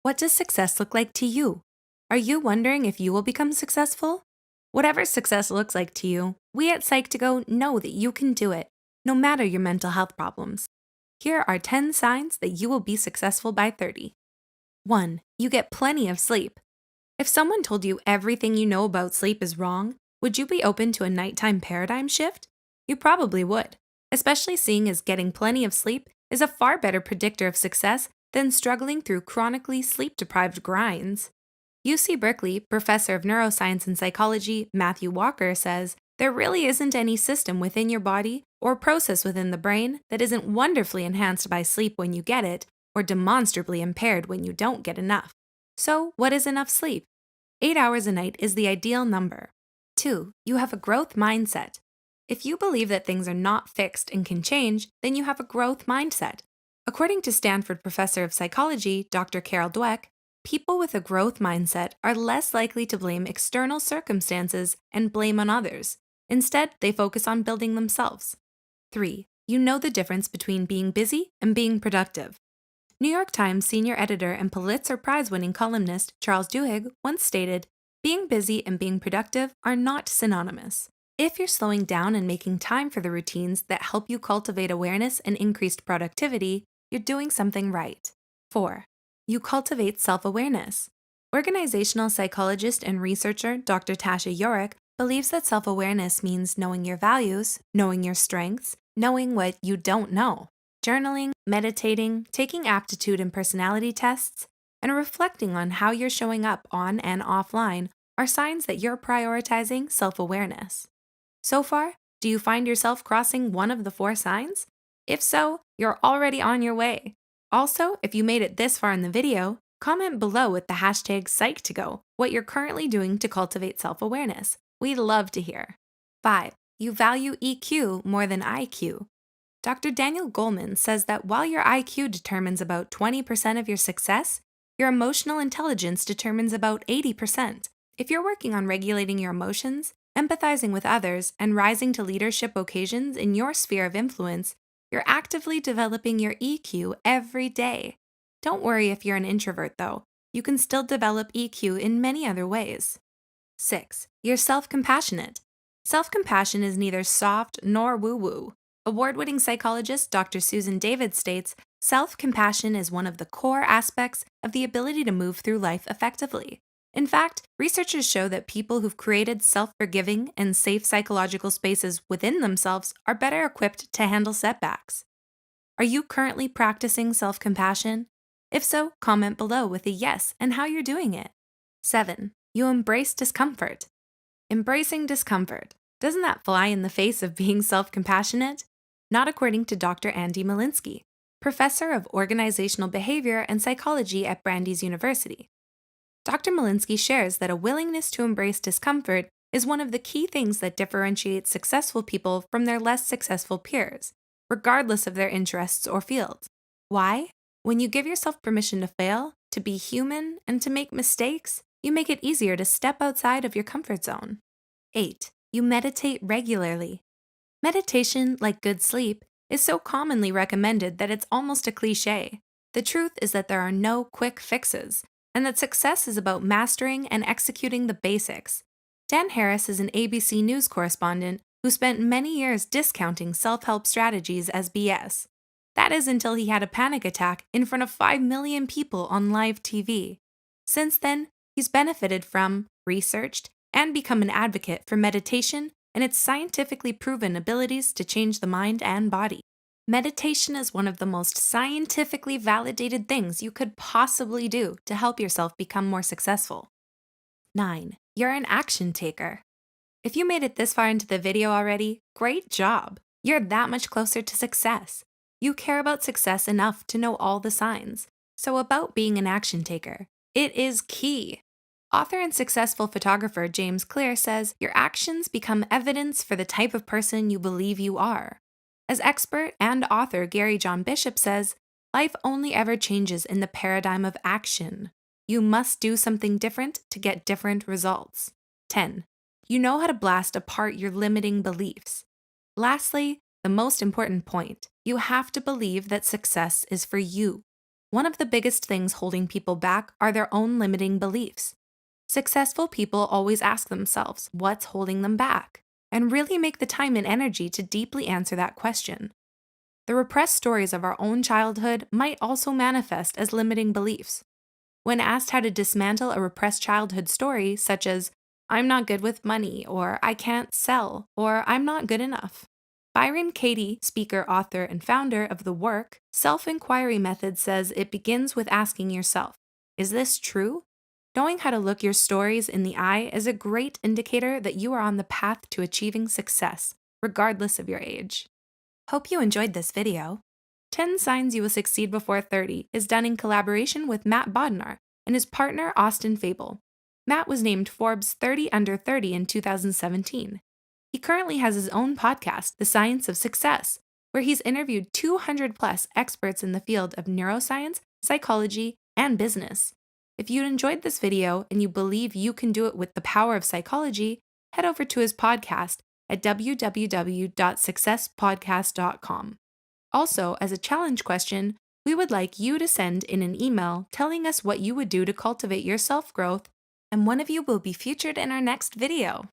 What does success look like to you? Are you wondering if you will become successful? Whatever success looks like to you, we at Psych2Go know that you can do it, no matter your mental health problems. Here are 10 signs that you will be successful by 30. 1. You get plenty of sleep. If someone told you everything you know about sleep is wrong, would you be open to a nighttime paradigm shift? You probably would, especially seeing as getting plenty of sleep is a far better predictor of success than struggling through chronically sleep-deprived grinds. UC Berkeley professor of neuroscience and psychology Matthew Walker says there really isn't any system within your body or process within the brain that isn't wonderfully enhanced by sleep when you get it or demonstrably impaired when you don't get enough. So, what is enough sleep? 8 hours a night is the ideal number. 2. You have a growth mindset. If you believe that things are not fixed and can change, then you have a growth mindset. According to Stanford professor of psychology, Dr. Carol Dweck, people with a growth mindset are less likely to blame external circumstances and blame on others. Instead, they focus on building themselves. 3. You know the difference between being busy and being productive. New York Times senior editor and Pulitzer Prize-winning columnist Charles Duhigg once stated, "Being busy and being productive are not synonymous. If you're slowing down and making time for the routines that help you cultivate awareness and increased productivity, you're doing something right." 4. You cultivate self-awareness. Organizational psychologist and researcher Dr. Tasha Yorick believes that self-awareness means knowing your values, knowing your strengths, knowing what you don't know. Journaling, meditating, taking aptitude and personality tests, and reflecting on how you're showing up on and offline are signs that you're prioritizing self-awareness. So far, do you find yourself crossing one of the 4 signs? If so, you're already on your way. Also, if you made it this far in the video, comment below with the hashtag Psych2Go what you're currently doing to cultivate self-awareness. We'd love to hear. 5. You value EQ more than IQ. Dr. Daniel Goleman says that while your IQ determines about 20% of your success, your emotional intelligence determines about 80%. If you're working on regulating your emotions, empathizing with others, and rising to leadership occasions in your sphere of influence, you're actively developing your EQ every day. Don't worry if you're an introvert, though. You can still develop EQ in many other ways. 6. You're self-compassionate. Self-compassion is neither soft nor woo-woo. Award-winning psychologist Dr. Susan David states, self-compassion is one of the core aspects of the ability to move through life effectively. In fact, researchers show that people who've created self-forgiving and safe psychological spaces within themselves are better equipped to handle setbacks. Are you currently practicing self-compassion? If so, comment below with a yes and how you're doing it. 7. You embrace discomfort. Embracing discomfort. Doesn't that fly in the face of being self-compassionate? Not according to Dr. Andy Malinsky, professor of organizational behavior and psychology at Brandeis University. Dr. Malinsky shares that a willingness to embrace discomfort is one of the key things that differentiates successful people from their less successful peers, regardless of their interests or fields. Why? When you give yourself permission to fail, to be human, and to make mistakes, you make it easier to step outside of your comfort zone. 8. You meditate regularly. Meditation, like good sleep, is so commonly recommended that it's almost a cliche. The truth is that there are no quick fixes, and that success is about mastering and executing the basics. Dan Harris is an ABC News correspondent who spent many years discounting self-help strategies as BS. That is until he had a panic attack in front of 5 million people on live TV. Since then, he's benefited from, researched, and become an advocate for meditation and its scientifically proven abilities to change the mind and body. Meditation is one of the most scientifically validated things you could possibly do to help yourself become more successful. 9. You're an action taker. If you made it this far into the video already, great job! You're that much closer to success. You care about success enough to know all the signs. So about being an action taker. It is key. Author and successful photographer James Clear says your actions become evidence for the type of person you believe you are. As expert and author Gary John Bishop says, life only ever changes in the paradigm of action. You must do something different to get different results. 10. You know how to blast apart your limiting beliefs. Lastly, the most important point, you have to believe that success is for you. One of the biggest things holding people back are their own limiting beliefs. Successful people always ask themselves what's holding them back, and really make the time and energy to deeply answer that question. The repressed stories of our own childhood might also manifest as limiting beliefs. When asked how to dismantle a repressed childhood story, such as, I'm not good with money, or I can't sell, or I'm not good enough, Byron Katie, speaker, author, and founder of The Work, Self Inquiry Method says it begins with asking yourself, is this true? Knowing how to look your stories in the eye is a great indicator that you are on the path to achieving success, regardless of your age. Hope you enjoyed this video. 10 Signs You Will Succeed Before 30 is done in collaboration with Matt Bodnar and his partner Austin Fable. Matt was named Forbes 30 Under 30 in 2017. He currently has his own podcast, The Science of Success, where he's interviewed 200 plus experts in the field of neuroscience, psychology, and business. If you enjoyed this video and you believe you can do it with the power of psychology, head over to his podcast at www.successpodcast.com. Also, as a challenge question, we would like you to send in an email telling us what you would do to cultivate your self-growth, and one of you will be featured in our next video.